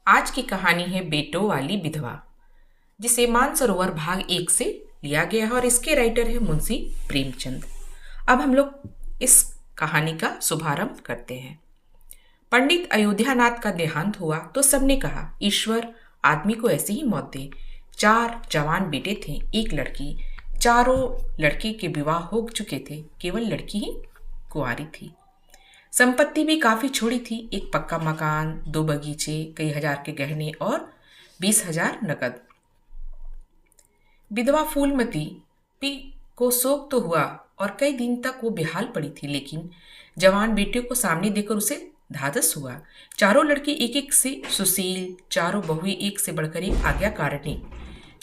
आज की कहानी है बेटों वाली विधवा, जिसे मानसरोवर भाग 1 से लिया गया है और इसके राइटर है मुंशी प्रेमचंद। अब हम लोग इस कहानी का शुभारंभ करते हैं। पंडित अयोध्यानाथ का देहांत हुआ तो सबने कहा, ईश्वर आदमी को ऐसी ही मौत दे। 4 जवान बेटे थे, एक लड़की। चारों लड़के के विवाह हो चुके थे, केवल लड़की ही कुंवारी थी। संपत्ति भी काफी छोड़ी थी, एक पक्का मकान, 2 बगीचे, कई हजार के गहने और 20,000 नकद। विधवा फूलमती पी को शोक तो हुआ और कई दिन तक वो बेहाल पड़ी थी, लेकिन जवान बेटे को सामने देकर उसे धाधस हुआ। चारों लड़के एक एक से सुशील, चारों बहुएं एक से बढ़कर एक आज्ञाकारिणी।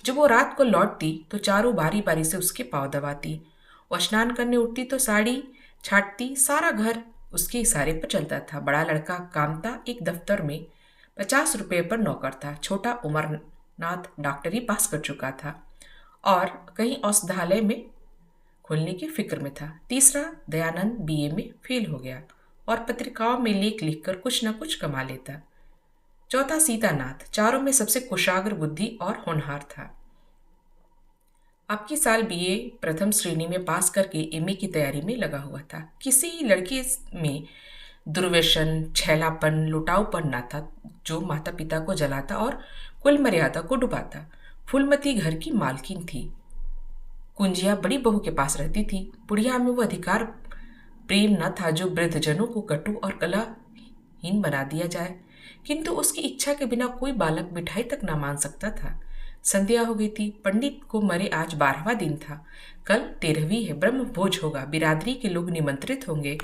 जब वो रात को लौटती तो चारों बारी बारी से उसके पांव दबाती। वो स्नान करने उठती तो साड़ी छाटती। सारा घर उसके इशारे पर चलता था। बड़ा लड़का कामता एक दफ्तर में 50 रुपये पर नौकर था। छोटा उमरनाथ डॉक्टरी पास कर चुका था और कहीं औषधालय में खोलने की फिक्र में था। तीसरा दयानंद बीए में फेल हो गया और पत्रिकाओं में लेख लिखकर कुछ न कुछ कमा लेता। चौथा सीतानाथ चारों में सबसे कुशाग्र बुद्धि और होनहार था। अब की साल बीए प्रथम श्रेणी में पास करके एमए की तैयारी में लगा हुआ था। किसी लड़के में दुर्व्यसन, छैलापन, लुटाऊपन न था जो माता पिता को जलाता और कुल मर्यादा को डुबाता। फूलमती घर की मालकिन थी। कुंजिया बड़ी बहू के पास रहती थी। बुढ़िया में वो अधिकार प्रेम न था जो वृद्धजनों को कटु और कलाहीन बना दिया जाए, किंतु उसकी इच्छा के बिना कोई बालक मिठाई तक न मान सकता था। संध्या हो गई थी। पंडित को मरे आज 12वां दिन था। कल 13वीं है। ब्रह्म भोज होगा, बिरादरी के लोग निमंत्रित होंगे।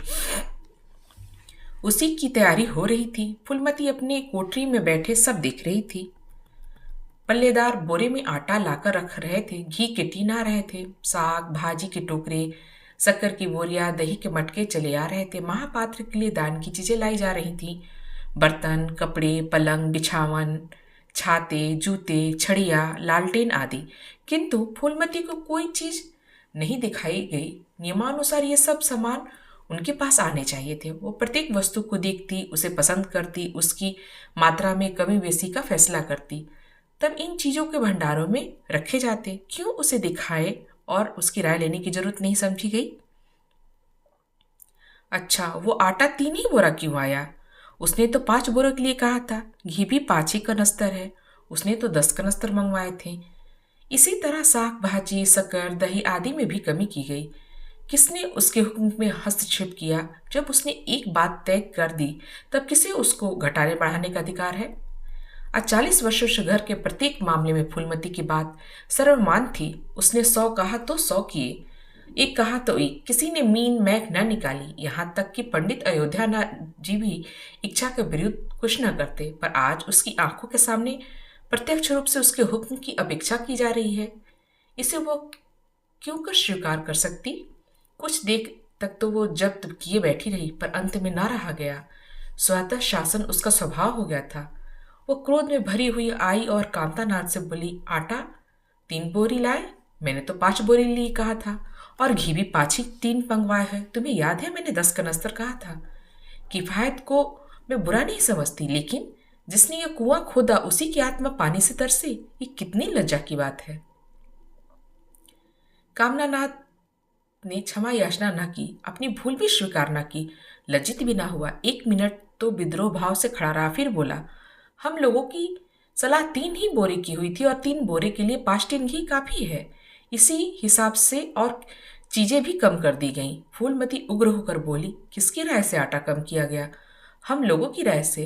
उसी की तैयारी हो रही थी। फूलमती अपने कोठरी में बैठे सब देख रही थी। पल्लेदार बोरे में आटा लाकर रख रहे थे, घी के टीन आ रहे थे, साग भाजी के टोकरे, शक्कर की बोरियां, दही के मटके चले आ रहे थे। महापात्र के लिए दान की चीजें लाई जा रही थी, बर्तन, कपड़े, पलंग, बिछावन, छाते, जूते, छड़िया, लालटेन आदि। किंतु फूलमती को कोई चीज नहीं दिखाई गई। नियमानुसार ये सब सामान उनके पास आने चाहिए थे। वो प्रत्येक वस्तु को देखती, उसे पसंद करती, उसकी मात्रा में कमी बेसी का फैसला करती। तब इन चीजों के भंडारों में रखे जाते। क्यों उसे दिखाए और उसकी राय लेने की जरूरत नहीं समझी गई। अच्छा, वो आटा 3 ही बोरा क्यों आया? उसने तो 5 बोरों के लिए कहा था। घी भी 5 ही कनस्तर है, उसने तो 10 कनस्तर मंगवाए थे। इसी तरह साग भाजी, शक्कर, दही आदि में भी कमी की गई। किसने उसके हुक्म में हस्तक्षेप किया? जब उसने एक बात तय कर दी तब किसे उसको घटाने बढ़ाने का अधिकार है? आज 40 वर्षों से घर के प्रत्येक मामले में फूलमती की बात सर्वमान थी। उसने 100 कहा तो 100 किए, एक कहा तो एक। किसी ने मीन मैक न निकाली। यहाँ तक कि पंडित अयोध्यानाथ जी भी इच्छा के विरुद्ध कुछ न करते, पर आज उसकी आंखों के सामने प्रत्यक्ष रूप से उसके हुक्म की अपेक्षा की जा रही है। इसे वो क्यों कर स्वीकार कर सकती? कुछ देर तक तो वो जब्त किए बैठी रही, पर अंत में ना रहा गया। स्वतः शासन उसका स्वभाव हो गया था। वो क्रोध में भरी हुई आई और कामतानाथ से बोली, आटा 3 बोरी लाए? मैंने तो 5 बोरी लिए कहा था, और घी भी 5 ही 3 मंगवाया है। तुम्हें याद है मैंने 10 कनस्तर कहा था। किफायत को मैं बुरा नहीं समझती, लेकिन जिसने ये कुआं खोदा उसी की आत्मा पानी से तरसे, ये कितनी लज्जा की बात है। कामनानाथ ने क्षमा याचना न की, अपनी भूल भी स्वीकार न की, लज्जित भी ना हुआ। 1 मिनट तो विद्रोह भाव से खड़ा रहा, फिर बोला, हम लोगों की सलाह 3 ही बोरे की हुई थी और 3 बोरे के लिए 5 टिन घी काफी है। इसी हिसाब से और चीजें भी कम कर दी गईं। फूलमती उग्र होकर बोली, किसकी राय से आटा कम किया गया? हम लोगों की राय से।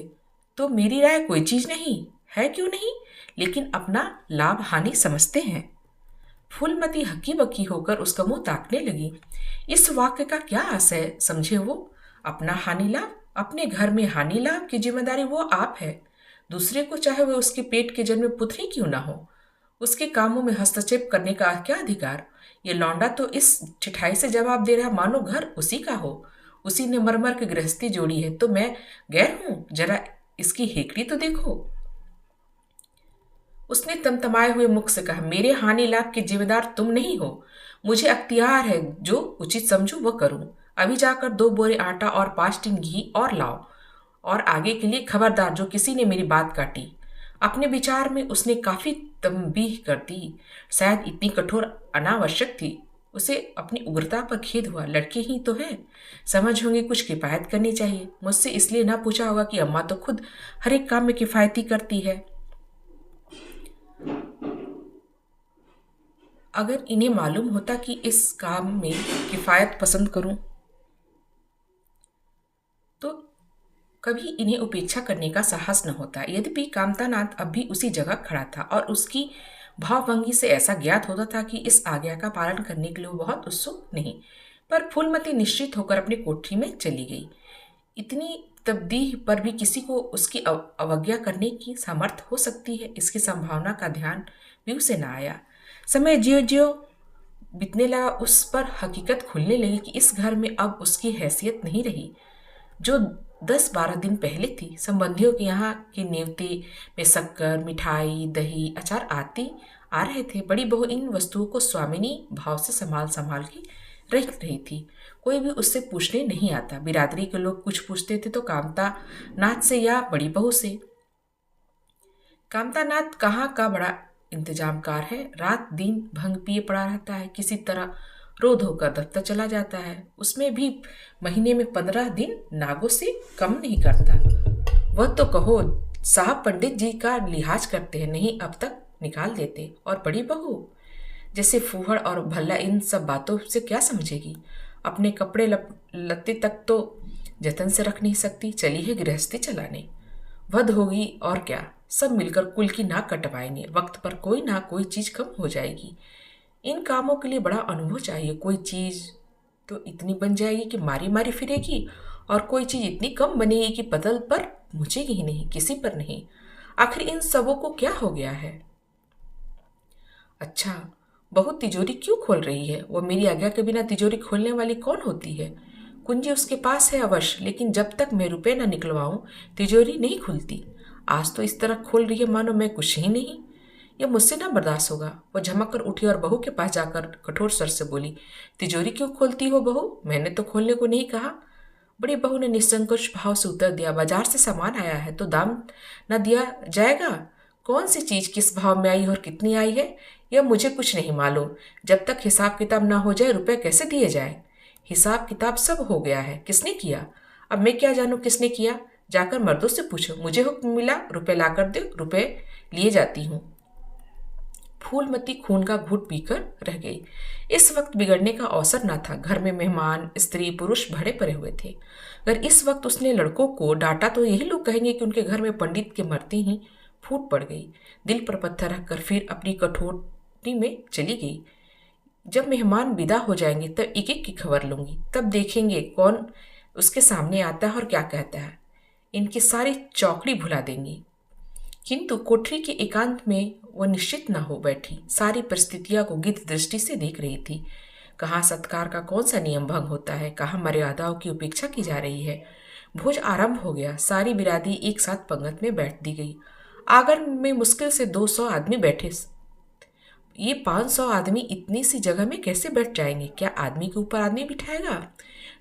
तो मेरी राय कोई चीज नहीं है, क्यों नहीं? लेकिन अपना लाभ हानि समझते हैं। फूलमती हक्की बक्की होकर उसका मुंह ताकने लगी। इस वाक्य का क्या आशय समझे वो? अपना हानि लाभ, अपने घर में हानि लाभ की जिम्मेदारी वो आप है। दूसरे को चाहे वह उसके पेट के जन्मे पुत्र ही क्यों ना हो, उसके कामों में हस्तक्षेप करने का क्या अधिकार? ये लौंडा तो इस ठिठाई से जवाब दे रहा मानो घर उसी का हो। उसी ने मरमर की गृहस्थी जोड़ी है तो मैं गैर हूं? जरा इसकी हेकड़ी तो देखो। उसने तमतमाए हुए मुख से कहा, मेरे हानि लाभ के जिम्मेदार तुम नहीं हो। मुझे अख्तियार है, जो उचित समझूं वह करूं। अभी जाकर 2 बोरे आटा और 5 टिन घी और लाओ, और आगे के लिए खबरदार जो किसी ने मेरी बात काटी। अपने विचार में उसने काफी तंबीह कर दी। शायद इतनी कठोर अनावश्यक थी। उसे अपनी उग्रता पर खेद हुआ। लड़के ही तो हैं, समझ होंगे कुछ किफायत करनी चाहिए। मुझसे इसलिए ना पूछा होगा कि अम्मा तो खुद हर एक काम में किफायती करती है। अगर इन्हें मालूम होता कि इस काम में किफायत पसंद करूं तो कभी इन्हें उपेक्षा करने का साहस न होता। यद्यपि कामतानाथ अब भी उसी जगह खड़ा था और उसकी भावभंगी से ऐसा ज्ञात होता था कि इस आज्ञा का पालन करने के लिए वो बहुत उत्सुक नहीं। पर फूलमती निश्चित होकर अपनी कोठरी में चली गई। इतनी तब्दीह पर भी किसी को उसकी अवज्ञा करने की सामर्थ्य हो सकती है, इसकी संभावना का ध्यान भी उसे न आया। समय ज्यो ज्यो बीतने लगा, उस पर हकीकत खुलने लगी कि इस घर में अब उसकी हैसियत नहीं रही जो 10-12 दिन पहले थी। संबंधियों के यहाँ के नेवते में शक्कर, मिठाई, दही, अचार आती आ रहे थे। बड़ी बहू इन वस्तुओं को स्वामिनी भाव से संभाल संभाल के रख रही थी। कोई भी उससे पूछने नहीं आता। बिरादरी के लोग कुछ पूछते थे तो कामता नाथ से या बड़ी बहू से। कामतानाथ कहाँ का बड़ा इंतजामकार है। रात दिन भंग पिए पड़ा रहता है, किसी तरह रो धोकर दफ्तर चला जाता है। उसमें भी महीने में 15 दिन नागों से कम नहीं करता। वह तो कहो साहब पंडित जी का लिहाज करते हैं, नहीं अब तक निकाल देते। और बड़ी बहू जैसे फूहड़ और भल्ला इन सब बातों से क्या समझेगी। अपने कपड़े लत्ते तक तो जतन से रख नहीं सकती, चली है गृहस्थी चलाने। वध होगी और क्या, सब मिलकर कुल की नाक कटवाएंगे। वक्त पर कोई ना कोई चीज कम हो जाएगी। इन कामों के लिए बड़ा अनुभव चाहिए। कोई चीज तो इतनी बन जाएगी कि मारी मारी फिरेगी, और कोई चीज इतनी कम बनेगी कि पतल पर मुझेगी ही नहीं, किसी पर नहीं। आखिर इन सबों को क्या हो गया है। अच्छा, बहुत तिजोरी क्यों खोल रही है। वो मेरी आज्ञा के बिना तिजोरी खोलने वाली कौन होती है। कुंजी उसके पास है अवश्य, लेकिन जब तक मैं रुपए न निकलवाऊं तिजोरी नहीं खुलती। आज तो इस तरह खोल रही है मानो मैं कुछ ही नहीं। यह मुझसे ना बर्दाश्त होगा। वह झमक कर उठी और बहू के पास जाकर कठोर स्वर से बोली, तिजोरी क्यों खोलती हो बहू, मैंने तो खोलने को नहीं कहा। बड़ी बहू ने निसंकोच भाव से उत्तर दिया, बाजार से सामान आया है तो दाम न दिया जाएगा। कौन सी चीज किस भाव में आई और कितनी आई है यह मुझे कुछ नहीं मालूम। जब तक हिसाब किताब ना हो जाए रुपए कैसे दिए जाए। हिसाब किताब सब हो गया है, किसने किया। अब मैं क्या जानूं किसने किया, जाकर मर्दों से पूछो। मुझे हुक्म मिला रुपए ला कर दो, रुपए लिए जाती हूँ। फूलमती खून का घूंट पीकर रह गई। इस वक्त बिगड़ने का अवसर न था। घर में मेहमान स्त्री पुरुष भरे पड़े हुए थे। अगर इस वक्त उसने लड़कों को डांटा तो यही लोग कहेंगे कि उनके घर में पंडित के मरते ही फूट पड़ गई। दिल पर पत्थर रखकर फिर अपनी कठोरी में चली गई। जब मेहमान विदा हो जाएंगे तब एक एक की खबर लूंगी, तब देखेंगे कौन उसके सामने आता है और क्या कहता है। इनकी सारी चौकड़ी भुला देंगी। किंतु कोठरी के एकांत में वह निश्चित न हो बैठी। सारी परिस्थितियां को गिद्ध दृष्टि से देख रही थी। कहाँ सत्कार का कौन सा नियम भंग होता है, कहाँ मर्यादाओं की उपेक्षा की जा रही है। भोज आरंभ हो गया। सारी बिरादरी एक साथ पंगत में बैठ दी गई। आंगन में मुश्किल से 200 आदमी बैठे। ये 500 आदमी इतनी सी जगह में कैसे बैठ जाएंगे। क्या आदमी के ऊपर आदमी बिठाएगा।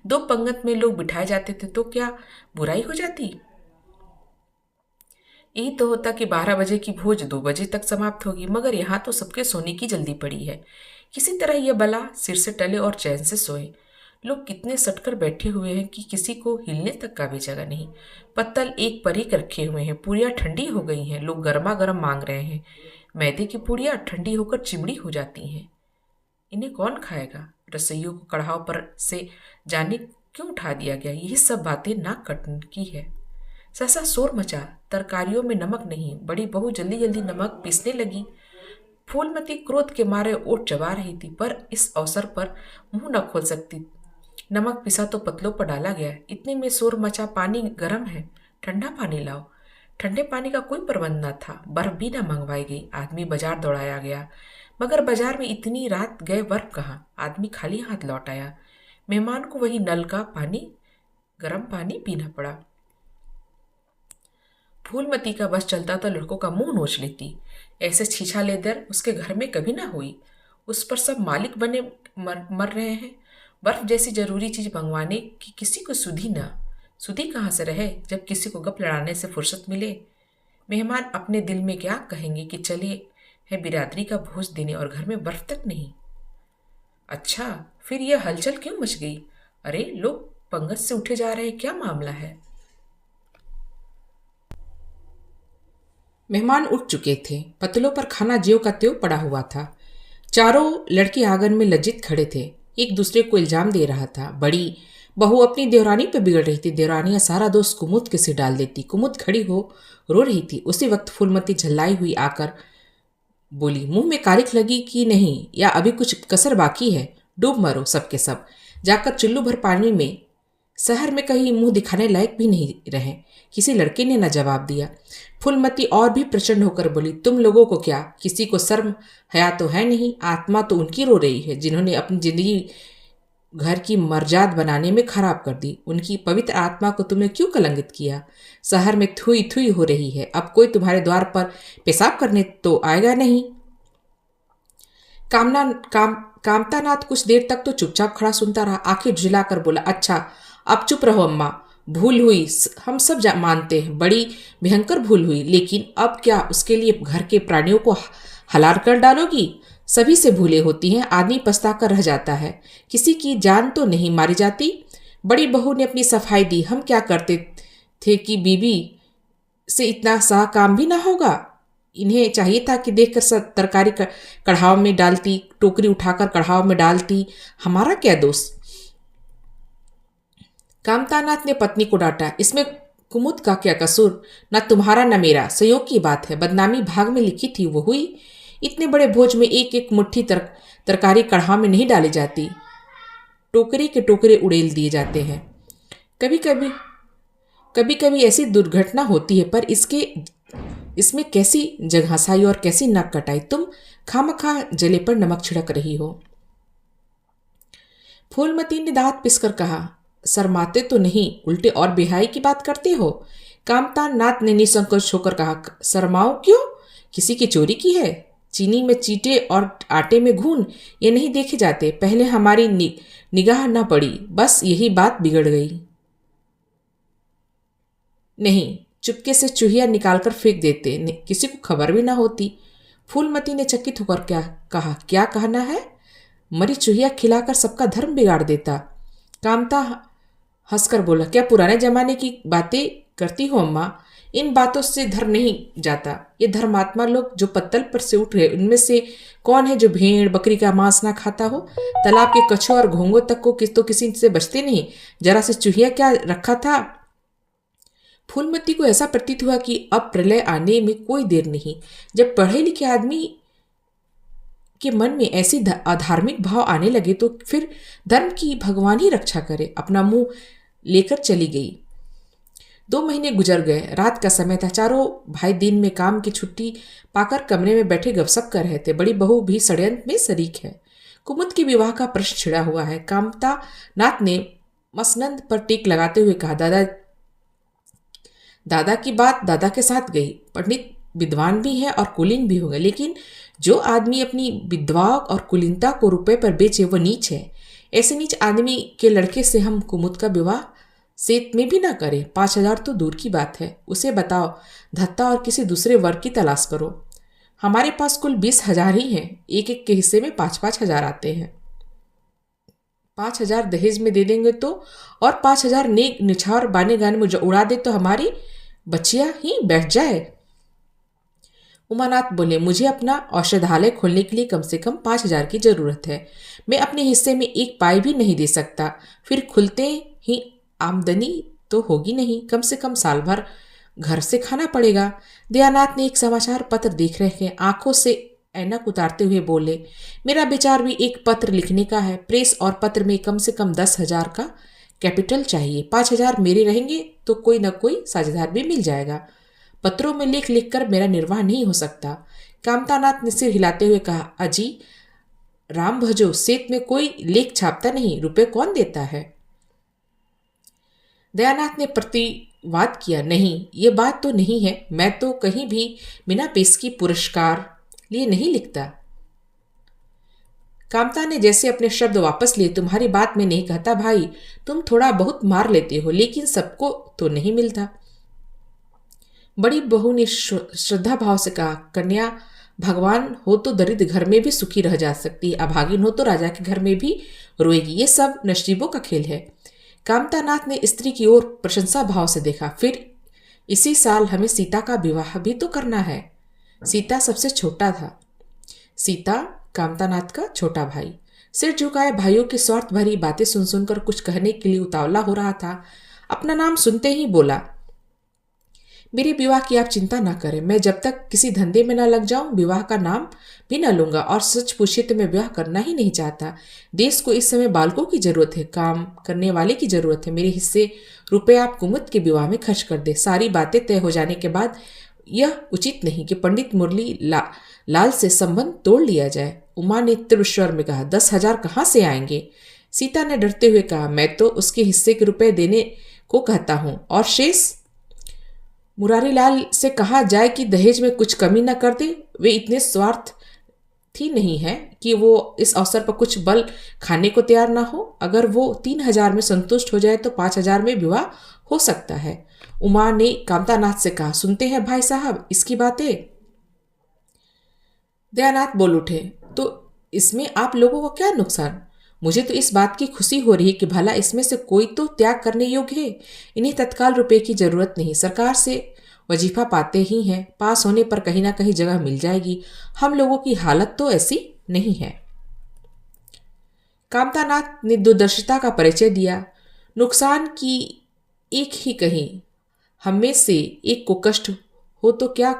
2 पंगत में लोग बिठाए जाते थे तो क्या बुराई हो जाती। यही तो होता कि 12 बजे की भोज 2 बजे तक समाप्त होगी, मगर यहाँ तो सबके सोने की जल्दी पड़ी है। किसी तरह यह बला सिर से टले और चैन से सोए। लोग कितने सटकर बैठे हुए हैं कि किसी को हिलने तक का भी जगह नहीं। पत्तल एक पर एक रखे हुए हैं। पूरियां ठंडी हो गई हैं। लोग गर्मा गर्म मांग रहे हैं। मैदे की पूरियां ठंडी होकर चिमड़ी हो जाती हैं। इन्हें कौन खाएगा। रसोइयों को कढ़ाव पर से जाने क्यों उठा दिया गया। यही सब बातें नाक कटने की है। सहसा शोर मचा। तरकारियों में नमक नहीं। बड़ी बहू जल्दी जल्दी नमक पीसने लगी। फूलमती क्रोध के मारे ओठ चबा रही थी, पर इस अवसर पर मुंह न खोल सकती। नमक पिसा तो पतलों पर डाला गया। इतने में शोर मचा, पानी गर्म है, ठंडा पानी लाओ। ठंडे पानी का कोई प्रबंध न था। बर्फ भी न मंगवाई गई। आदमी बाजार दौड़ाया गया, मगर बाजार में इतनी रात गए बर्फ कहाँ। आदमी खाली हाथ लौट आया। मेहमान को वही नल का पानी, गर्म पानी पीना पड़ा। फूलमती का बस चलता तो लड़कों का मुंह नोच लेती। ऐसे छीछा लेदर उसके घर में कभी ना हुई। उस पर सब मालिक बने मर रहे हैं। बर्फ जैसी जरूरी चीज मंगवाने की किसी को सुधी ना। सुधी कहाँ से रहे जब किसी को गप लड़ाने से फुर्सत मिले। मेहमान अपने दिल में क्या कहेंगे कि चले है बिरादरी का भोज देने और घर में बर्फ तक नहीं। अच्छा, फिर यह हलचल क्यों मच गई? अरे, लोग पंगत से उठे जा रहे, क्या मामला है? मेहमान उठ चुके थे। पतलों पर खाना ज्यों का त्यों पड़ा हुआ था। चारों लड़के आंगन में लज्जित खड़े थे। एक दूसरे को इल्जाम दे रहा था। बड़ी बहू अपनी देवरानी पे बिगड़ रही थी। देवरानियां सारा दोष कुमुद के सिर डाल देती। कुमुद खड़ी हो रो रही थी। उसी वक्त फूलमती झल्लाई हुई आकर बोली, मुंह में कारिख लगी कि नहीं, या अभी कुछ कसर बाकी है? डूब मरो सबके सब, जाकर चुल्लू भर पानी में। शहर में कहीं मुंह दिखाने लायक भी नहीं रहे। किसी लड़के ने न जवाब दिया। फूलमती और भी प्रचंड होकर बोली, तुम लोगों को क्या, किसी को शर्म हया तो है नहीं? आत्मा तो उनकी रो रही है जिन्होंने अपनी जिंदगी घर की मर्जाद बनाने में खराब कर दी। उनकी पवित्र आत्मा को तुमने क्यों कलंकित किया? शहर में थुई थुई हो रही है। अब कोई तुम्हारे द्वार पर पेशाब करने तो आएगा नहीं। कामतानाथ कुछ देर तक तो चुपचाप खड़ा सुनता रहा। आंखें झुलाकर बोला, अच्छा अब चुप रहो अम्मा। भूल हुई, हम सब मानते हैं, बड़ी भयंकर भूल हुई, लेकिन अब क्या उसके लिए घर के प्राणियों को हलाल कर डालोगी? सभी से भूलें होती हैं, आदमी पछता कर रह जाता है, किसी की जान तो नहीं मारी जाती। बड़ी बहू ने अपनी सफाई दी। हम क्या करते थे कि बीबी से इतना सा काम भी ना होगा। इन्हें चाहिए था कि देखकर सब तरकारी कढ़ाव में डालती, टोकरी उठाकर कढ़ाव में डालती। हमारा क्या दोष? कामतानाथ ने पत्नी को डांटा, इसमें कुमुद का क्या कसूर? न तुम्हारा न मेरा, संयोग की बात है। बदनामी भाग में लिखी थी वो हुई। इतने बड़े भोज में एक एक मुट्ठी तरकारी कढ़ाव में नहीं डाली जाती, टोकरी के टोकरे उड़ेल दिए जाते हैं। कभी कभी ऐसी दुर्घटना होती है, पर इसमें कैसी जगहसाई और कैसी नाक कटाई। तुम खामखा जले पर नमक छिड़क रही हो। फूलमती ने दांत पिसकर कहा, शर्माते तो नहीं, उल्टे और बेहाई की बात करते हो। कामतानाथ ने निसंकोच होकर कहा, शर्माओ क्यों? किसी की चोरी की है? चीनी में चीटे और आटे में घून, ये नहीं देखे जाते? पहले हमारी निगाह न पड़ी, बस यही बात बिगड़ गई। नहीं, चुपके से चूहिया निकालकर फेंक देते, किसी को खबर भी ना होती। फूलमती ने चकित होकर क्या कहना है? मरी चूहिया खिलाकर सबका धर्म बिगाड़ देता। कामता हंसकर बोला, क्या पुराने जमाने की बातें करती हो अम्मा? इन बातों से धर्म नहीं जाता। ये धर्मात्मा लोग जो पत्तल पर से उठ रहे, उनमें से कौन है जो भेड़ बकरी का मांस ना खाता हो? तालाब के कछुआ और घोंगों तक को किसी से बचते नहीं। जरा से चूहिया क्या रखा था। फूलमती को ऐसा प्रतीत हुआ कि अब प्रलय आने में कोई देर नहीं। जब पढ़े लिखे आदमी के मन में ऐसी अधार्मिक भाव आने लगे तो फिर धर्म की भगवान ही रक्षा करे। अपना मुंह लेकर चली गई। 2 महीने गुजर गए। रात का समय था। चारों भाई दिन में काम की छुट्टी पाकर कमरे में बैठे गपशप कर रहे थे। बड़ी बहू भी षड्यंत्र में शरीक है। कुमुद के विवाह का प्रश्न छिड़ा हुआ है। कामता नाथ ने मसनंद पर टीक लगाते हुए कहा, दादा की बात दादा के साथ गई। पंडित विद्वान भी है और कुलीन भी होगा, लेकिन जो आदमी अपनी विद्वा और कुलीनता को रुपए पर बेचे वो नीच है। ऐसे नीच आदमी के लड़के से हम कुमुद का विवाह सेत में भी ना करें। 5,000 तो दूर की बात है। उसे बताओ धत्ता और किसी दूसरे वर्ग की तलाश करो। हमारे पास कुल 20,000 ही हैं। एक एक के हिस्से में 5-5 हजार आते हैं। 5,000 दहेज में दे देंगे तो, और 5,000 नेक निछावर बाने गाने में उड़ा दे तो हमारी बच्चिया ही बैठ जाए। उमानाथ बोले, मुझे अपना औषधालय खोलने के लिए कम से कम 5,000 की जरूरत है। मैं अपने हिस्से में एक पाई भी नहीं दे सकता। फिर खुलते ही आमदनी तो होगी नहीं। कम से कम साल भर घर से खाना पड़ेगा। दयानाथ ने एक समाचार पत्र देख रहे हैं, आंखों से ऐनक उतारते हुए बोले, मेरा विचार भी एक पत्र लिखने का है। प्रेस और पत्र में कम से कम 10,000 का कैपिटल चाहिए। 5,000 मेरे रहेंगे तो कोई न कोई साझेदार भी मिल जाएगा। पत्रों में लिख लिख कर मेरा निर्वाह नहीं हो सकता। कामतानाथ ने सिर हिलाते हुए कहा, अजी राम भजो, सेत में कोई लेख छापता नहीं, रुपए कौन देता है? दयानाथ ने प्रतिवाद किया, नहीं, ये बात तो नहीं है। मैं तो कहीं भी बिना पेशगी पुरस्कार लिए नहीं लिखता। कामता ने जैसे अपने शब्द वापस लिए, तुम्हारी बात में नहीं कहता भाई, तुम थोड़ा बहुत मार लेते हो, लेकिन सबको तो नहीं मिलता। बड़ी बहू ने श्रद्धा भाव से कहा, कन्या, भगवान हो तो दरिद्र घर में भी सुखी रह जा सकती है, अभागिन हो तो राजा के घर में भी रोएगी। ये सब नसीबों का खेल है। कामतानाथ ने स्त्री की ओर प्रशंसा भाव से देखा। फिर इसी साल हमें सीता का विवाह भी तो करना है। सीता सबसे छोटा था। सीता कामतानाथ का छोटा भाई। सिर झुकाए भाइयों की स्वार्थ भरी बातें सुन सुनकर कुछ कहने के लिए उतावला हो रहा था। अपना नाम सुनते ही बोला, मेरे विवाह की आप चिंता ना करें। मैं जब तक किसी धंधे में न लग जाऊं विवाह का नाम भी न लूंगा, और सच पूछे तो मैं विवाह करना ही नहीं चाहता। देश को इस समय बालकों की जरूरत है, काम करने वाले की जरूरत है। मेरे हिस्से रुपए आप कुमुद के विवाह में खर्च कर दे। सारी बातें तय हो जाने के बाद यह उचित नहीं कि पंडित मुरली लाल से संबंध तोड़ लिया जाए। उमा ने तीव्र स्वर में कहा, 10,000 कहाँ से आएंगे? सीता ने डरते हुए कहा, मैं तो उसके हिस्से के रुपए देने को कहता हूँ, और शेष मुरारी लाल से कहा जाए कि दहेज में कुछ कमी न कर दे। वे इतने स्वार्थी नहीं है कि वो इस अवसर पर कुछ बल खाने को तैयार ना हो। अगर वो 3,000 में संतुष्ट हो जाए तो 5,000 में विवाह हो सकता है। उमा ने कामतानाथ से कहा, सुनते हैं भाई साहब इसकी बातें? दयानाथ बोल उठे, तो इसमें आप लोगों को क्या नुकसान? मुझे तो इस बात की खुशी हो रही है कि भला इसमें से कोई तो त्याग करने योग्य है। इन्हें तत्काल रुपए की जरूरत नहीं, सरकार से वजीफा पाते ही हैं, पास होने पर कहीं ना कहीं जगह मिल जाएगी। हम लोगों की हालत तो ऐसी नहीं है। कामतानाथ ने दूरदर्शिता का परिचय दिया। नुकसान की एक ही कहीं, हम में से एक को कष्ट हो तो क्या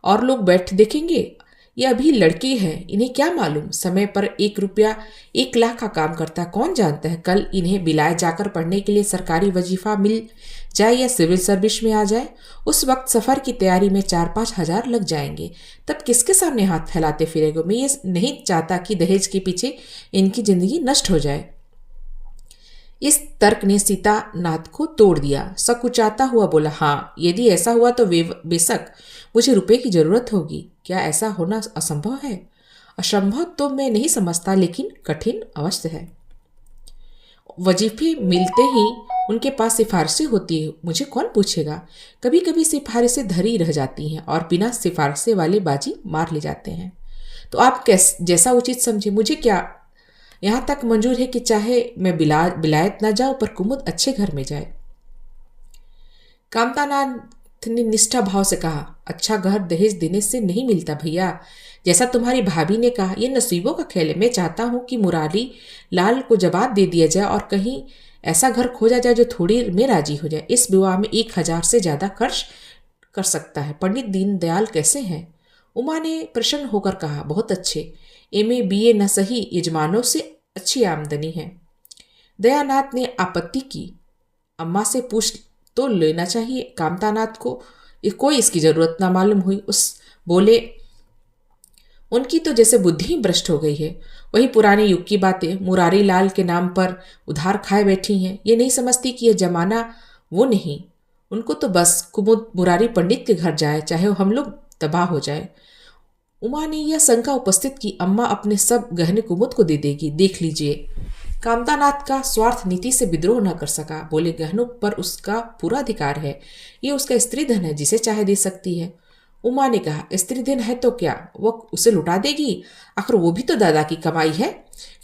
और लोग बैठ देखेंगे? ये अभी लड़के हैं, इन्हें क्या मालूम समय पर 1 रुपया 1 लाख का काम करता है। कौन जानता है कल इन्हें बिलायत जाकर पढ़ने के लिए सरकारी वजीफा मिल जाए या सिविल सर्विस में आ जाए। उस वक्त सफ़र की तैयारी में 4-5 हजार लग जाएंगे। तब किसके सामने हाथ फैलाते फिरेंगे? मैं ये नहीं चाहता कि दहेज के पीछे इनकी जिंदगी नष्ट हो जाए। इस तर्क ने सीता नाथ को तोड़ दिया। सकुचाता हुआ बोला, हाँ, यदि ऐसा हुआ तो बेशक मुझे रुपए की जरूरत होगी। क्या ऐसा होना असंभव है? असंभव तो मैं नहीं समझता, लेकिन कठिन अवश्य है। वजीफे मिलते ही उनके पास सिफारिशें होती है, मुझे कौन पूछेगा? कभी कभी सिफारिशें धरी रह जाती हैं और बिना सिफारिशें वाले बाजी मार ले जाते हैं। तो आप जैसा उचित समझे, मुझे क्या यहाँ तक मंजूर है कि चाहे मैं बिलायत ना जाऊं पर कुमुद अच्छे घर में जाए। कामतानाथ ने निष्ठा भाव से कहा, अच्छा घर दहेज देने से नहीं मिलता भैया। जैसा तुम्हारी भाभी ने कहा, यह नसीबों का खेल है। मैं चाहता हूं कि मुरारी लाल को जवाब दे दिया जाए और कहीं ऐसा घर खोजा जाए जो थोड़ी में राजी हो जाए। इस विवाह में 1,000 से ज्यादा खर्च कर सकता है। पंडित दीनदयाल कैसे हैं? उमा ने प्रसन्न होकर कहा, बहुत अच्छे, MA BA न सही, यजमानों से अच्छी आमदनी है। दयानाथ ने आपत्ति की, अम्मा से पूछ तो लेना चाहिए। कामतानाथ को कोई इसकी जरूरत ना मालूम हुई। उस बोले, उनकी तो जैसे बुद्धि ही भ्रष्ट हो गई है। वही पुराने युग की बातें मुरारी लाल के नाम पर उधार खाए बैठी हैं। ये नहीं समझती कि यह जमाना वो नहीं। उनको तो बस कुमुद मुरारी पंडित के घर जाए, चाहे हम लोग तबाह हो जाए। उमा ने यह शंका उपस्थित की, अम्मा अपने सब गहने कुमुद को दे देगी, देख लीजिए। कामतानाथ का स्वार्थ नीति से विद्रोह न कर सका। बोले, गहनों पर उसका पूरा अधिकार है, ये उसका स्त्री धन है, जिसे चाहे दे सकती है। उमा ने कहा, स्त्री धन है तो क्या वो उसे लुटा देगी? आखिर वो भी तो दादा की कमाई है।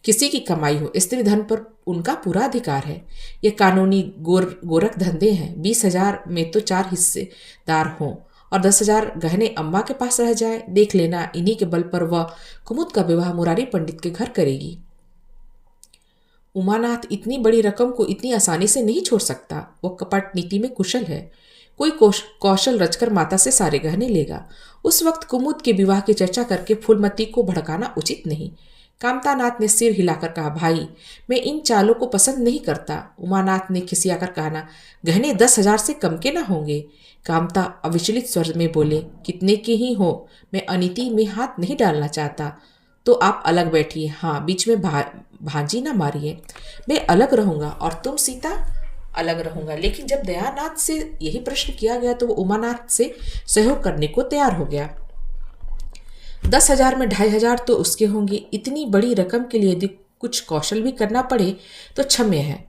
किसी की कमाई हो, स्त्री धन पर उनका पूरा अधिकार है। ये कानूनी गोरख धंधे हैं। 20,000 में तो 4 हिस्सेदार हों और 10,000 गहने अम्मा के पास रह जाए। देख लेना, इन्हीं के बल पर वह कुमुद का विवाह मुरारी पंडित के घर करेगी। उमानाथ इतनी बड़ी रकम को इतनी आसानी से नहीं छोड़ सकता। वह कपट नीति में कुशल है। कोई कौशल रचकर माता से सारे गहने लेगा। उस वक्त कुमुद के विवाह की चर्चा करके फूलमती को भड़काना उचित नहीं। कामतानाथ ने सिर हिलाकर कहा, भाई, मैं इन चालों को पसंद नहीं करता। उमानाथ ने खिसियाकर कहा, गहने 10,000 से कम के ना होंगे। कामता अविचलित स्वर में बोले, कितने के ही हो, मैं अनीति में हाथ नहीं डालना चाहता। तो आप अलग बैठिए, हाँ, बीच में भांजी ना मारिए। मैं अलग रहूंगा और तुम सीता अलग रहूंगा। लेकिन जब दयानाथ से यही प्रश्न किया गया तो वो उमानाथ से सहयोग करने को तैयार हो गया। 10,000 में 2,500 तो उसके होंगे। इतनी बड़ी रकम के लिए यदि कुछ कौशल भी करना पड़े तो क्षम्य है।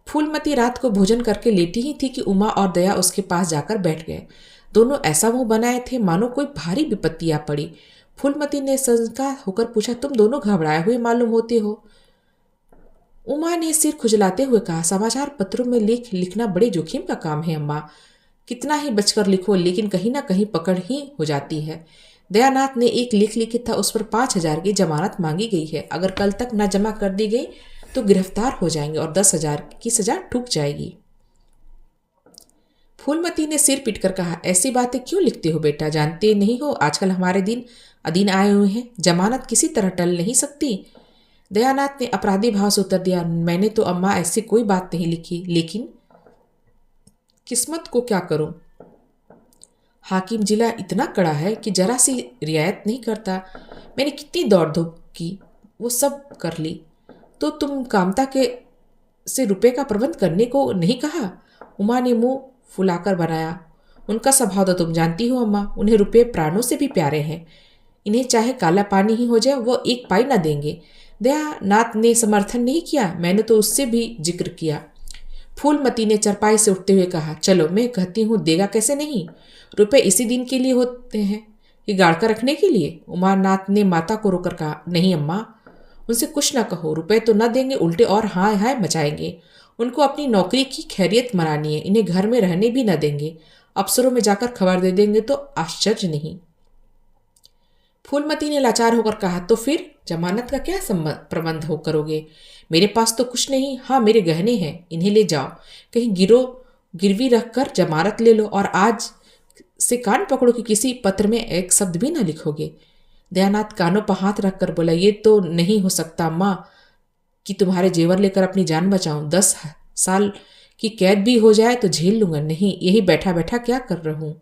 फूलमती रात को भोजन करके लेटी ही थी कि उमा और दया उसके पास जाकर बैठ गए। दोनों ऐसा मुंह बनाए थे मानो कोई भारी विपत्ति आ पड़ी। फूलमती ने शंका होकर पूछा, तुम दोनों घबराए हुए मालूम होते हो। उमा ने सिर खुजलाते हुए कहा, समाचार पत्रों में लेख लिखना बड़े जोखिम का काम है अम्मा। कितना ही बचकर लिखो लेकिन कहीं ना कहीं पकड़ ही हो जाती है। दयानाथ ने एक लेख लिखा था, उस पर 5,000 की जमानत मांगी गई है। अगर कल तक न जमा कर दी गई तो गिरफ्तार हो जाएंगे और 10,000 की सजा ठुक जाएगी। फूलमती ने सिर पीटकर कहा, ऐसी बातें क्यों लिखते हो बेटा? जानते नहीं हो आजकल हमारे दिन अधीन आए हुए हैं, जमानत किसी तरह टल नहीं सकती। दयानाथ ने अपराधी भाव से उत्तर दिया, मैंने तो अम्मा ऐसी कोई बात नहीं लिखी, लेकिन किस्मत को क्या करूं? हाकिम जिला इतना कड़ा है कि जरा सी रियायत नहीं करता। मैंने कितनी दौड़ धूप की, वो सब कर ली, तो तुम कामता के से रुपए का प्रबंध करने को नहीं कहा? उमा ने मुंह फुलाकर बनाया। उनका स्वभाव तो तुम जानती हो अम्मा, उन्हें रुपए प्राणों से भी प्यारे हैं। इन्हें चाहे काला पानी ही हो जाए वो एक पाई ना देंगे। दयानाथ ने समर्थन नहीं किया, मैंने तो उससे भी जिक्र किया। फूलमती ने चरपाई से उठते हुए कहा, चलो मैं कहती हूँ, देगा कैसे नहीं? रुपए इसी दिन के लिए होते हैं कि गाड़ कर रखने के लिए? उमानाथ ने माता को रोकर कहा, नहीं अम्मा, उनसे कुछ ना कहो, रुपए तो न देंगे, उल्टे और हाय हाय मचाएंगे। उनको अपनी नौकरी की खैरियत मनानी है, इन्हें घर में रहने भी न देंगे। अफसरों में जाकर खबर दे देंगे तो आश्चर्य नहीं। फूलमती ने लाचार होकर कहा, तो फिर जमानत का क्या प्रबंध हो करोगे? मेरे पास तो कुछ नहीं, हाँ मेरे गहने हैं, इन्हें ले जाओ, कहीं गिरवी रखकर जमानत ले लो, और आज से कान पकड़ो कि किसी पत्र में एक शब्द भी ना लिखोगे। दयानाथ कानों पर हाथ रखकर बोला, ये तो नहीं हो सकता अम्मा कि तुम्हारे जेवर लेकर अपनी जान बचाऊं। 10 साल की कैद भी हो जाए तो झेल लूंगा, नहीं यही बैठा बैठा क्या कर रहा हूं।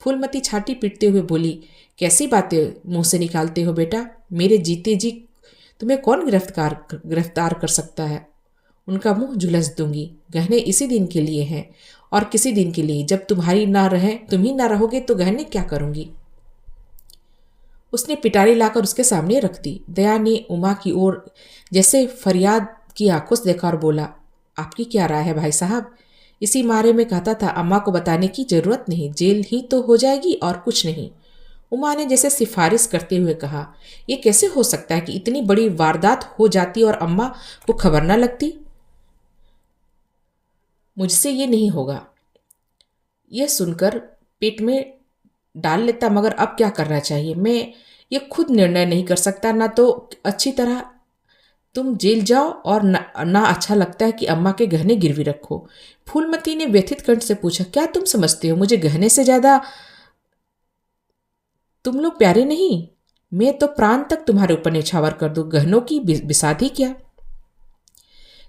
फूलमती छाती पीटते हुए बोली, कैसी बातें मुंह से निकालते हो बेटा? मेरे जीते जी तुम्हें कौन गिरफ्तार कर सकता है? उनका मुंह झुलस दूंगी। गहने इसी दिन के लिए हैं और किसी दिन के लिए, जब तुम ही ना रहोगे तो गहने क्या करूंगी? उसने पिटारी लाकर उसके सामने रख दी। दया ने उमा की ओर जैसे फरियाद की आंखों से देखा और बोला, आपकी क्या राय है भाई साहब? इसी मारे में कहता था, अम्मा को बताने की जरूरत नहीं, जेल ही तो हो जाएगी और कुछ नहीं। उमा ने जैसे सिफारिश करते हुए कहा, यह कैसे हो सकता है कि इतनी बड़ी वारदात हो जाती और अम्मा को खबर न लगती? मुझसे ये नहीं होगा। यह सुनकर पेट में डाल लेता, मगर अब क्या करना चाहिए? मैं ये खुद निर्णय नहीं कर सकता। ना तो अच्छी तरह तुम जेल जाओ और ना अच्छा लगता है कि अम्मा के गहने गिरवी रखो। फूलमती ने व्यथित कंठ से पूछा, क्या तुम समझते हो मुझे गहने से ज्यादा तुम लोग प्यारे नहीं? मैं तो प्राण तक तुम्हारे ऊपर न्यौछावर कर दूं, गहनों की बिसाधी क्या?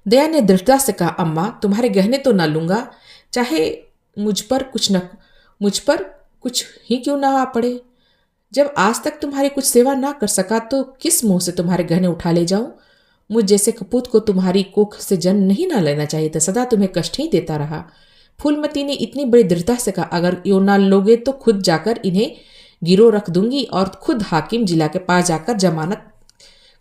दया ने दृढ़ता से कहा, अम्मा तुम्हारे गहने तो ना लूंगा, चाहे मुझ पर कुछ ही क्यों ना आ पड़े। जब आज तक तुम्हारी कुछ सेवा ना कर सका तो किस मुंह से तुम्हारे गहने उठा ले जाऊं? मुझ जैसे कपूत को तुम्हारी कोख से जन्म नहीं ना लेना चाहिए था, सदा तुम्हें कष्ट ही देता रहा। फूलमती ने इतनी बड़ी दृढ़ता से कहा, अगर यो ना लोगे तो खुद जाकर इन्हें गिरो रख दूंगी और खुद हाकिम जिला के पास जाकर जमानत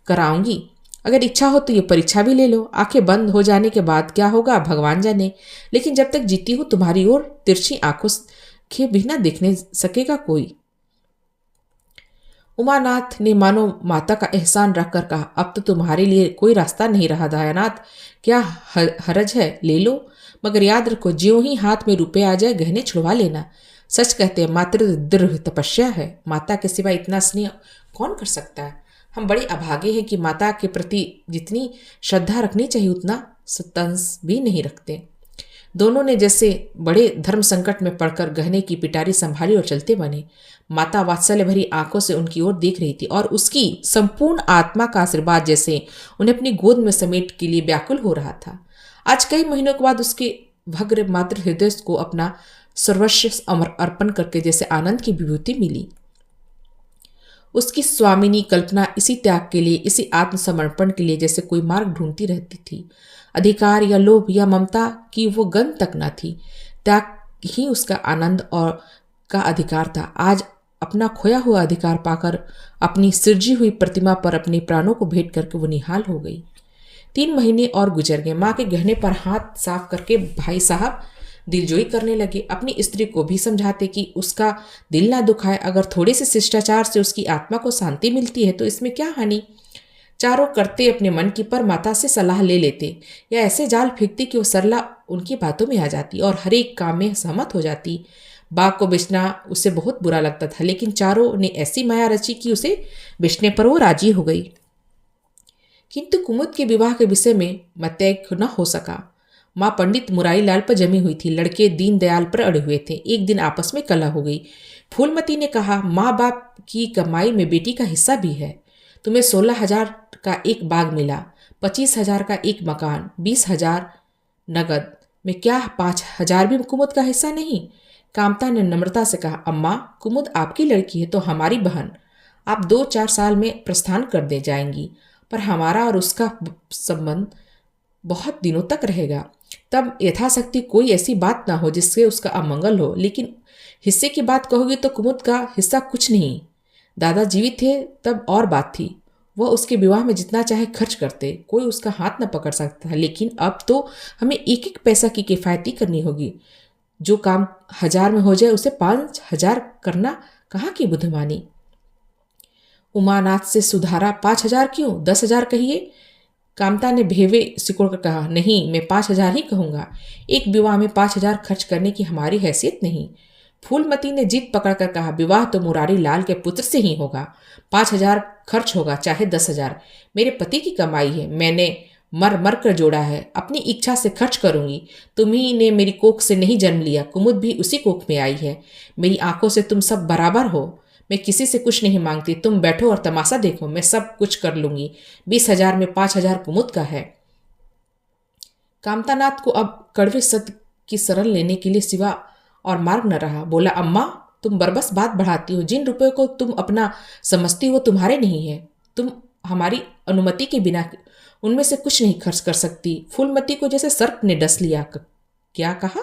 कराऊंगी। अगर इच्छा हो तो ये परीक्षा भी ले लो। आंखें बंद हो जाने के बाद क्या होगा भगवान जाने, लेकिन जब तक जीती हूं तुम्हारी ओर तिरछी आंखों के बिना देखने सकेगा कोई। उमानाथ ने मानो माता का एहसान रखकर कहा, अब तो तुम्हारे लिए कोई रास्ता नहीं रहा दयानाथ, क्या हरज है, ले लो, मगर याद रखो ज्यों ही हाथ में रुपए आ जाए गहने छुड़वा लेना। सच कहते हैं मातृ दृढ़ तपस्या है, माता के सिवा इतना स्नेह कौन कर सकता है? हम बड़े अभागे हैं कि माता के प्रति जितनी श्रद्धा रखनी चाहिए उतना सतंस भी नहीं रखते। दोनों ने जैसे बड़े धर्म संकट में पड़कर गहने की पिटारी संभाली और चलते बने। माता वात्सल्य भरी आंखों से उनकी ओर देख रही थी और उसकी संपूर्ण आत्मा का आशीर्वाद जैसे उन्हें अपनी गोद में समेट के लिए व्याकुल हो रहा था। आज कई महीनों के बाद उसके भग्र मातृ हृदय को अपना सर्वस्व अर्पण करके जैसे आनंद की विभूति मिली। उसकी स्वामिनी कल्पना इसी त्याग के लिए, इसी आत्मसमर्पण के लिए जैसे कोई मार्ग ढूंढती रहती थी। अधिकार या लोभ या ममता की वो गंध तक न थी, त्याग ही उसका आनंद और का अधिकार था। आज अपना खोया हुआ अधिकार पाकर अपनी सृजी हुई प्रतिमा पर अपने प्राणों को भेंट करके वो निहाल हो गई। 3 महीने और गुजर गए। माँ के गहने पर हाथ साफ करके भाई साहब दिलजोई करने लगे। अपनी स्त्री को भी समझाते कि उसका दिल ना दुखाए, अगर थोड़े से शिष्टाचार से उसकी आत्मा को शांति मिलती है तो इसमें क्या हानि। चारों करते अपने मन की, पर माता से सलाह ले लेते या ऐसे जाल फेंकते कि वो सरला उनकी बातों में आ जाती और हर एक काम में सहमत हो जाती। बाग को बेचना उसे बहुत बुरा लगता था, लेकिन चारों ने ऐसी माया रची कि उसे बेचने पर वो राजी हो गई। किंतु कुमुद के विवाह के विषय में मतैक न हो सका। माँ पंडित मुरारी लाल पर जमी हुई थी, लड़के दीनदयाल पर अड़े हुए थे। एक दिन आपस में कलह हो गई। फूलमती ने कहा, माँ बाप की कमाई में बेटी का हिस्सा भी है। तुम्हें 16,000 का एक बाग मिला, 25,000 का एक मकान, 20,000 नगद में क्या 5,000 भी कुमुद का हिस्सा नहीं। कामता ने नम्रता से कहा, अम्मा कुमुद आपकी लड़की है तो हमारी बहन। आप 2-4 साल में प्रस्थान कर दे जाएंगी, पर हमारा और उसका संबंध बहुत दिनों तक रहेगा। तब यथाशक्ति कोई ऐसी बात ना हो जिससे उसका अमंगल हो। लेकिन हिस्से की बात कहोगे तो कुमुद का हिस्सा कुछ नहीं। दादा जीवित थे तब और बात थी, वह उसके विवाह में जितना चाहे खर्च करते, कोई उसका हाथ न पकड़ सकता था। लेकिन अब तो हमें एक एक पैसा की किफ़ायती करनी होगी। जो काम 1,000 में हो जाए उसे 5,000 करना कहाँ की बुद्धिमानी। उमानाथ से सुधारा, 5,000 क्यों, 10,000 कहिए। कामता ने भेवे सिकुड़ कर कहा, नहीं, मैं 5,000 ही कहूँगा। एक विवाह में 5,000 खर्च करने की हमारी हैसियत नहीं। फूलमती ने जिद पकड़कर कहा, विवाह तो मुरारी लाल के पुत्र से ही होगा। 5,000 खर्च होगा चाहे 10,000। मेरे पति की कमाई है, मैंने मर मर कर जोड़ा है, अपनी इच्छा से खर्च करूंगी। तुम्ही ने मेरी कोख से नहीं जन्म लिया, कुमुद भी उसी कोख में आई है। मेरी आंखों से तुम सब बराबर हो, मैं किसी से कुछ नहीं मांगती। तुम बैठो और तमाशा देखो, मैं सब कुछ कर लूंगी। 20,000 में 5,000 कुमुद का है। कामतानाथ को अब कड़वे सत्य की शरण लेने के लिए सिवा और मार्ग न रहा। बोला, अम्मा तुम बरबस बात बढ़ाती हो। जिन रुपए को तुम अपना समझती हो तुम्हारे नहीं है। तुम हमारी अनुमति के बिना उनमें से कुछ नहीं खर्च कर सकती। फूलमती को जैसे सर्प ने डस लिया। क्या कहा?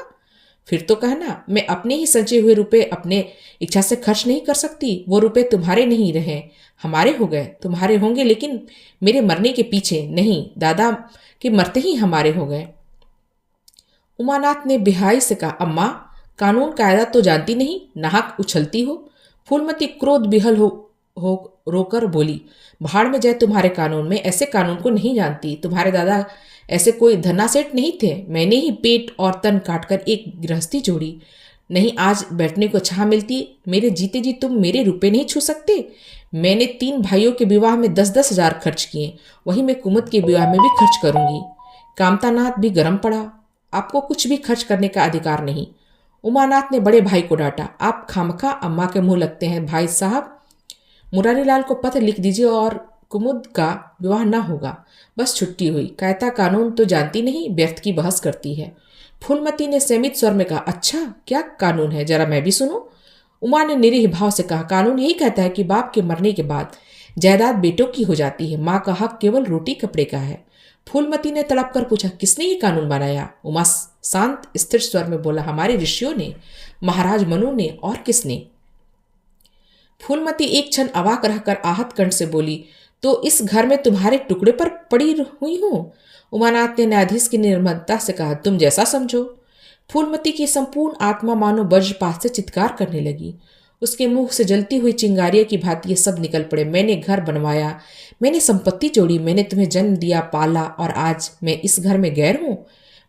फिर तो कहना, मैं अपने ही संचे हुए रुपए अपने इच्छा से खर्च नहीं कर सकती। वो रुपए तुम्हारे नहीं रहे, हमारे हो गए। तुम्हारे होंगे लेकिन मेरे मरने के पीछे नहीं, दादा के मरते ही हमारे हो गए। उमानाथ ने बिहाई से कहा, अम्मा कानून कायदा तो जानती नहीं, नाहक उछलती हो। फूलमती क्रोध बिहल हो रोकर बोली, भाड़ में जाए तुम्हारे कानून, में ऐसे कानून को नहीं जानती। तुम्हारे दादा ऐसे कोई धन्ना सेठ नहीं थे। मैंने ही पेट और तन काटकर एक गृहस्थी जोड़ी। नहीं आज बैठने को छां मिलती। मेरे जीते जी तुम मेरे रुपए नहीं छू सकते। मैंने 3 भाइयों के विवाह में 10-10 हजार खर्च किए, वही मैं कुमुद के विवाह में भी खर्च करूंगी। कामतानाथ भी गर्म पड़ा, आपको कुछ भी खर्च करने का अधिकार नहीं। उमानाथ ने बड़े भाई को डांटा, आप खामखा अम्मा के मुंह लगते हैं। भाई साहब मुरारी लाल को पत्र लिख दीजिए और कुमुद का विवाह ना होगा, बस छुट्टी हुई। कायता कानून तो जानती नहीं, व्यर्थ की बहस करती है। फूलमती ने सहमित स्वर में कहा, अच्छा क्या कानून है, जरा मैं भी सुनूं। उमा ने निरीह भाव से कहा, कानून यही कहता है कि बाप के मरने के बाद जायदाद बेटों की हो जाती है, माँ का हक केवल रोटी कपड़े का है। फूलमती ने तड़प कर पूछा, किसने ये कानून बनाया? उमा शांत स्थिर स्वर में बोला, हमारे ऋषियों ने, महाराज मनु ने, और किसने? फूलमती एक क्षण अवाक रहकर आहत कंठ से बोली, तो इस घर में तुम्हारे टुकड़े पर पड़ी हुई हूं। उमानाथ ने न्यायाधीश की निर्मलता से कहा, तुम जैसा समझो। फूलमती की संपूर्ण आत्मा मानो वज्रपात से चित्कार करने लगी। उसके मुंह से जलती हुई चिंगारियों की भांति ये सब निकल पड़े। मैंने घर बनवाया, मैंने संपत्ति जोड़ी, मैंने तुम्हें जन्म दिया, पाला, और आज मैं इस घर में गैर हूं।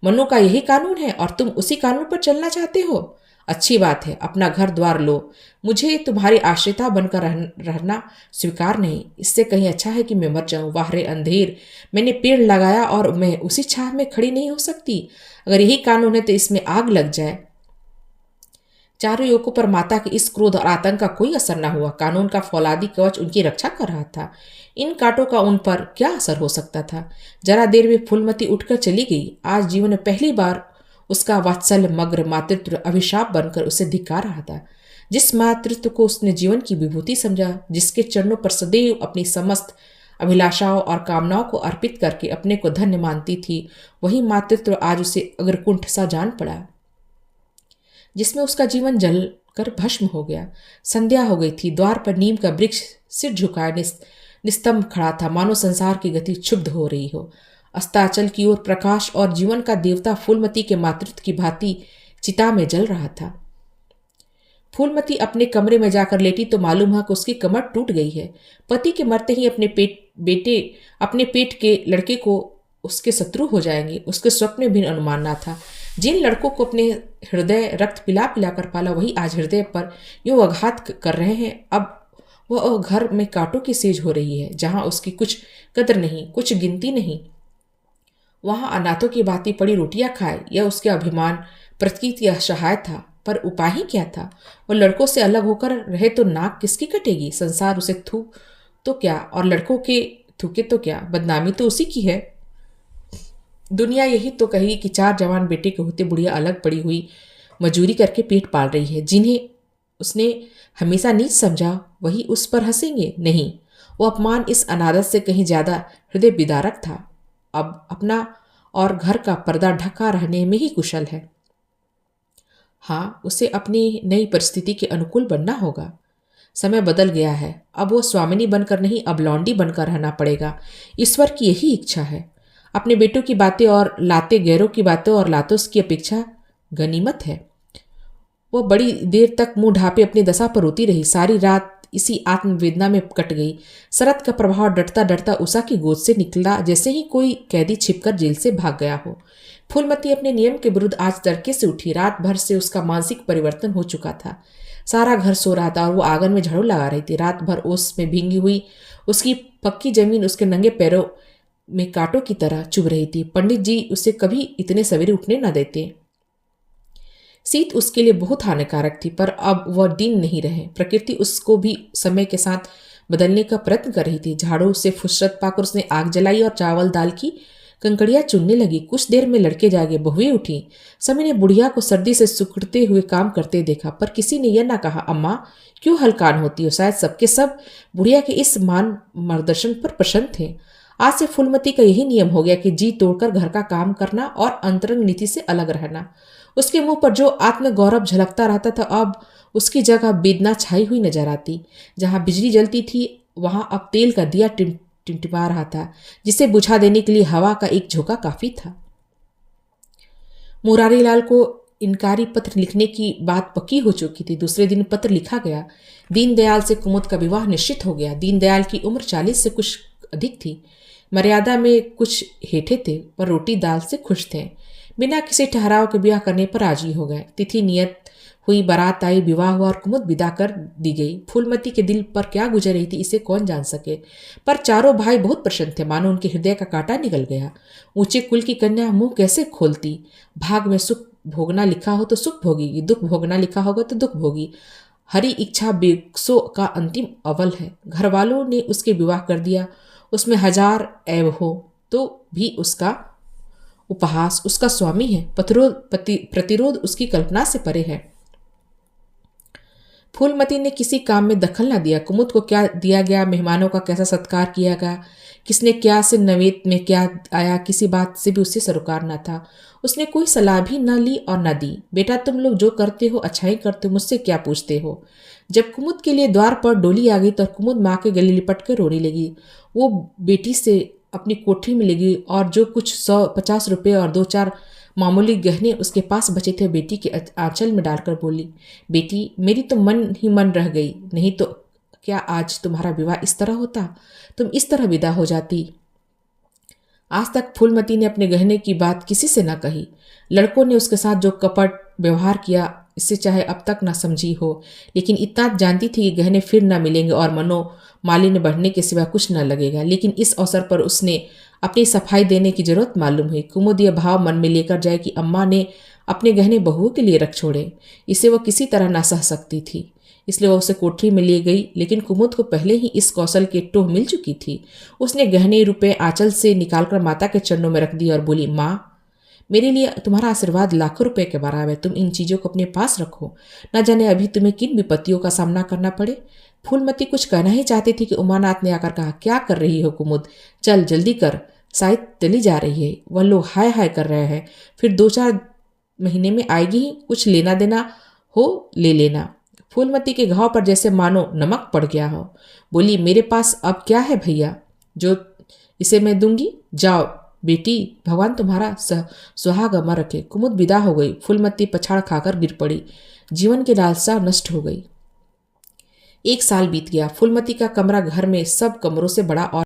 मनु का यही कानून है और तुम उसी कानून पर चलना चाहते हो। अच्छी बात है, अपना घर द्वार लो। मुझे तुम्हारी आश्रिता बनकर रहना स्वीकार नहीं। इससे कहीं अच्छा है कि मैं मर जाऊं। वाहरे अंधेर, मैंने पेड़ लगाया और मैं उसी छाह में खड़ी नहीं हो सकती। अगर यही कानून है तो इसमें आग लग जाए। चारों युवकों पर माता के इस क्रोध और आतंक का कोई असर न हुआ। कानून का फौलादी कवच उनकी रक्षा कर रहा था। इन कांटों का उन पर क्या असर हो सकता था? जरा देर में फूलमती उठकर चली गई। आज जीवन में पहली बार उसका वात्सल्य मग्र मातृत्व अभिशाप बनकर उसे धिक्कार रहा था। जिस मातृत्व को उसने जीवन की विभूति समझा, जिसके चरणों पर सदैव अपनी समस्त अभिलाषाओं और कामनाओं को अर्पित करके अपने को धन्य मानती थी, वही मातृत्व आज उसे अग्रकुंठ सा जान पड़ा, जिसमें उसका जीवन जलकर भस्म हो गया। संध्या हो गई थी। द्वार पर नीम का वृक्ष सिर झुकाए निस्तंभ खड़ा था, मानो संसार की गति क्षुब्ध हो रही हो। अस्ताचल की ओर प्रकाश और जीवन का देवता फूलमती के मातृत्व की भांति चिता में जल रहा था। फूलमती अपने कमरे में जाकर लेटी तो मालूम हुआ कि उसकी कमर टूट गई है। पति के मरते ही अपने पेट के लड़के को उसके शत्रु हो जाएंगे, उसके स्वप्न में भी अनुमान ना था। जिन लड़कों को अपने हृदय रक्त पिला पिला कर पाला, वही आज हृदय पर यूं आघात कर रहे हैं। अब वह घर में कांटों की सीज हो रही है, जहां उसकी कुछ कदर नहीं, कुछ गिनती नहीं। वहां अनाथों की भांति पड़ी रोटियां खाए, यह उसके अभिमान प्रतीत या सहाय था। पर उपाय ही क्या था? वह लड़कों से अलग होकर रहे तो नाक किसकी कटेगी? संसार उसे थूक तो क्या, और लड़कों के थूके तो क्या, बदनामी तो उसी की है। दुनिया यही तो कहेगी कि 4 जवान बेटे के होते बुढ़िया अलग पड़ी हुई मजूरी करके पेट पाल रही है। जिन्हें उसने हमेशा नीच समझा, वही उस पर हंसेंगे? नहीं, वो अपमान इस अनादत से कहीं ज्यादा हृदय विदारक था। अब अपना और घर का पर्दा ढका रहने में ही कुशल है। हाँ, उसे अपनी नई परिस्थिति के अनुकूल बनना होगा। समय बदल गया है, अब वो स्वामिनी बनकर नहीं, अब लौंडी बनकर रहना पड़ेगा। ईश्वर की यही इच्छा है। अपने बेटों की बातें और लाते, गैरों की बातें और लातों की अपेक्षा गनीमत है। वो बड़ी देर तक मुंह ढापे अपनी दशा पर रोती रही। सारी रात इसी आत्मवेदना में कट गई। शरद का प्रभाव डरता डरता उषा की गोद से निकला, जैसे ही कोई कैदी छिपकर जेल से भाग गया हो। फूलमती अपने नियम के विरुद्ध आज तड़के से उठी। रात भर से उसका मानसिक परिवर्तन हो चुका था। सारा घर सो रहा था और वो आंगन में झाड़ू लगा रही थी। रात भर ओस में भींगी हुई उसकी पक्की जमीन उसके नंगे पैरों में कांटों की तरह चुभ रही थी। पंडित जी उसे कभी इतने सवेरे उठने न देते। शीत उसके लिए बहुत हानिकारक थी, पर अब वह दिन नहीं रहे। प्रकृति उसको भी समय के साथ बदलने का प्रयत्न कर रही थी। झाड़ू से फुर्सत पाकर उसने आग जलाई और चावल दाल की कंकड़ियां चुनने लगी। कुछ देर में लड़के जागे, बहुएं उठी। समी ने बुढ़िया को सर्दी से सुखड़ते हुए काम करते देखा, पर किसी ने यह ना कहा, अम्मा क्यों हलकान होती हो? शायद सबके सब बुढ़िया के इस मान मार्गदर्शन पर प्रसन्न थे। आज से फूलमती का यही नियम हो गया कि जी तोड़कर घर का काम करना और अंतरंग नीति से अलग रहना। उसके मुंह पर जो आत्मगौरव झलकता रहता था, अब उसकी जगह वेदना छाई हुई नजर आती। जहां बिजली जलती थी, वहां अब तेल का दिया टिमटिमा रहा था, जिसे बुझा देने के लिए हवा का एक झोंका काफी था। मुरारीलाल को इनकारी पत्र लिखने की बात पक्की हो चुकी थी। दूसरे दिन पत्र लिखा गया। दीनदयाल से कुमुद का विवाह निश्चित हो गया। दीनदयाल की उम्र 40 से कुछ अधिक थी। मर्यादा में कुछ हेठे थे, पर रोटी दाल से खुश थे। बिना किसी ठहराव के ब्याह करने पर राजी हो गए। तिथि नियत हुई, बारात आई, विवाह हुआ और कुमुद विदा कर दी गई। फूलमती के दिल पर क्या गुजर रही थी, इसे कौन जान सके। पर चारों भाई बहुत प्रसन्न थे, मानो उनके हृदय का कांटा निकल गया। ऊंचे कुल की कन्या मुंह कैसे खोलती। भाग में सुख भोगना लिखा हो तो सुख भोगेगी, दुख भोगना लिखा होगा तो दुख भोगी। हरी इच्छा बेक्सो का अंतिम अवल है। घर वालों ने उसके विवाह कर दिया। उसमें 1000 ऐब हो तो भी उसका उपहास उसका स्वामी है। प्रतिरोध उसकी कल्पना से परे है। फूलमती ने किसी काम में दखल न दिया। कुमुद को क्या दिया गया, मेहमानों का कैसा सत्कार किया गया, किसने क्या से नवेद में क्या आया, किसी बात से भी उससे सरोकार न था। उसने कोई सलाह भी न ली और न दी। बेटा तुम लोग जो करते हो अच्छा ही करते हो, मुझसे क्या पूछते हो। जब कुमुद के लिए द्वार पर डोली आ गई तो कुमुद माँ के गले लिपट कर रोने लगी। वो बेटी से अपनी कोठरी में ले गई और जो कुछ 150 रुपये और 2-4 मामूली गहने उसके पास बचे थे बेटी के आंचल में डालकर बोली, बेटी मेरी तो मन ही मन रह गई, नहीं तो क्या आज तुम्हारा विवाह इस तरह होता, तुम इस तरह विदा हो जाती। आज तक फूलमती ने अपने गहने की बात किसी से न कही। लड़कों ने उसके साथ जो कपट व्यवहार किया, इससे चाहे अब तक न समझी हो, लेकिन इतना जानती थी कि गहने फिर न मिलेंगे और मालिन्य बढ़ने के सिवा कुछ न लगेगा। लेकिन इस अवसर पर उसने अपनी सफाई देने की जरूरत मालूम हुई। कुमुद यह भाव मन में लेकर जाए कि अम्मा ने अपने गहने बहुओं के लिए रख छोड़े, इसे वह किसी तरह न सह सकती थी। इसलिए वह उसे कोठरी में ले गई। लेकिन कुमुद को पहले ही इस कौशल की टोह मिल चुकी थी। उसने गहने रुपए आंचल से निकालकर माता के चरणों में रख दी और बोली, माँ मेरे लिए तुम्हारा आशीर्वाद लाखों रुपए के बराबर है। तुम इन चीजों को अपने पास रखो, न जाने अभी तुम्हें किन विपत्तियों का सामना करना पड़े। फूलमती कुछ कहना ही चाहती थी कि उमानाथ ने आकर कहा, क्या कर रही हो कुमुद, चल जल्दी कर, शायद चली जा रही है। वह लोग हाय हाय कर रहे हैं, फिर 2-4 महीने में आएगी ही, कुछ लेना देना हो ले लेना। फूलमती के घाव पर जैसे मानो नमक पड़ गया हो। बोली, मेरे पास अब क्या है भैया जो इसे मैं दूंगी, जाओ बेटी, भगवान तुम्हारा सुहाग अमर रखे। कुमुद विदा हो गई। फूलमती पछाड़ खाकर गिर पड़ी। जीवन की लालसा नष्ट हो गई। 1 साल बीत गया। फूलमती का कमरा घर में सब कमरों से बड़ा और